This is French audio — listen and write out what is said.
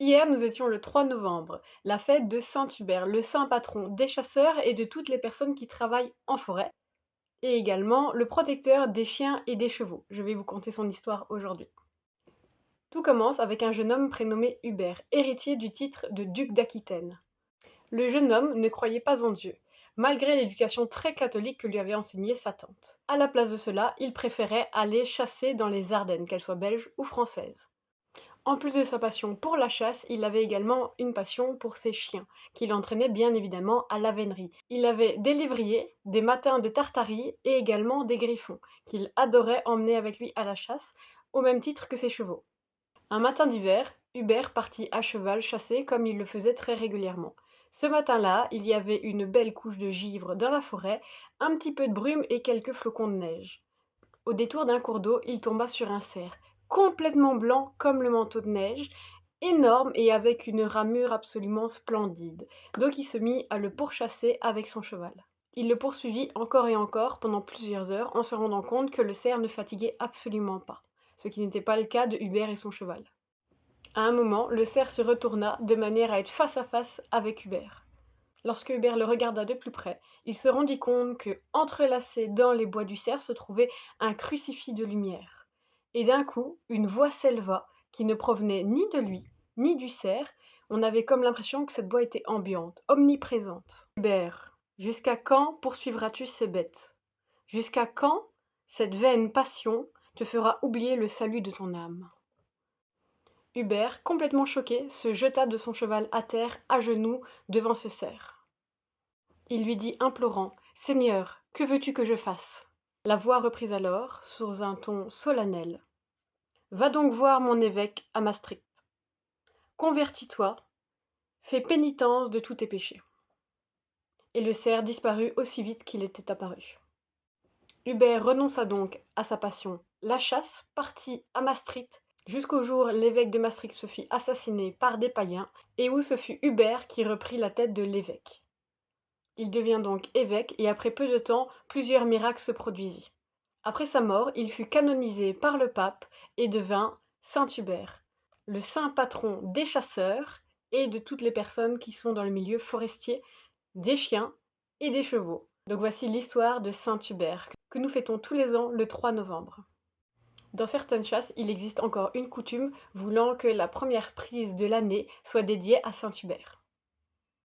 Hier, nous étions le 3 novembre, la fête de Saint-Hubert, le saint patron des chasseurs et de toutes les personnes qui travaillent en forêt, et également le protecteur des chiens et des chevaux. Je vais vous conter son histoire aujourd'hui. Tout commence avec un jeune homme prénommé Hubert, héritier du titre de duc d'Aquitaine. Le jeune homme ne croyait pas en Dieu, malgré l'éducation très catholique que lui avait enseignée sa tante. À la place de cela, il préférait aller chasser dans les Ardennes, qu'elles soient belges ou françaises. En plus de sa passion pour la chasse, il avait également une passion pour ses chiens, qu'il entraînait bien évidemment à la vénerie. Il avait des lévriers, des matins de Tartarie et également des griffons, qu'il adorait emmener avec lui à la chasse, au même titre que ses chevaux. Un matin d'hiver, Hubert partit à cheval chasser comme il le faisait très régulièrement. Ce matin-là, il y avait une belle couche de givre dans la forêt, un petit peu de brume et quelques flocons de neige. Au détour d'un cours d'eau, il tomba sur un cerf, complètement blanc comme le manteau de neige, énorme et avec une ramure absolument splendide. Donc il se mit à le pourchasser avec son cheval. Il le poursuivit encore et encore pendant plusieurs heures en se rendant compte que le cerf ne fatiguait absolument pas, ce qui n'était pas le cas de Hubert et son cheval. À un moment, le cerf se retourna de manière à être face à face avec Hubert. Lorsque Hubert le regarda de plus près, il se rendit compte que, entrelacé dans les bois du cerf, se trouvait un crucifix de lumière. Et d'un coup, une voix s'éleva, qui ne provenait ni de lui, ni du cerf. On avait comme l'impression que cette voix était ambiante, omniprésente. Hubert, jusqu'à quand poursuivras-tu ces bêtes? Jusqu'à quand cette vaine passion te fera oublier le salut de ton âme? Hubert, complètement choqué, se jeta de son cheval à terre, à genoux, devant ce cerf. Il lui dit implorant: Seigneur, que veux-tu que je fasse? La voix reprit alors, sous un ton solennel: Va donc voir mon évêque à Maastricht. Convertis-toi, fais pénitence de tous tes péchés. Et le cerf disparut aussi vite qu'il était apparu. Hubert renonça donc à sa passion, la chasse, partit à Maastricht, jusqu'au jour l'évêque de Maastricht se fit assassiner par des païens, et où ce fut Hubert qui reprit la tête de l'évêque. Il devient donc évêque et après peu de temps, plusieurs miracles se produisirent. Après sa mort, il fut canonisé par le pape et devint Saint Hubert, le saint patron des chasseurs et de toutes les personnes qui sont dans le milieu forestier, des chiens et des chevaux. Donc voici l'histoire de Saint Hubert, que nous fêtons tous les ans le 3 novembre. Dans certaines chasses, il existe encore une coutume voulant que la première prise de l'année soit dédiée à Saint Hubert.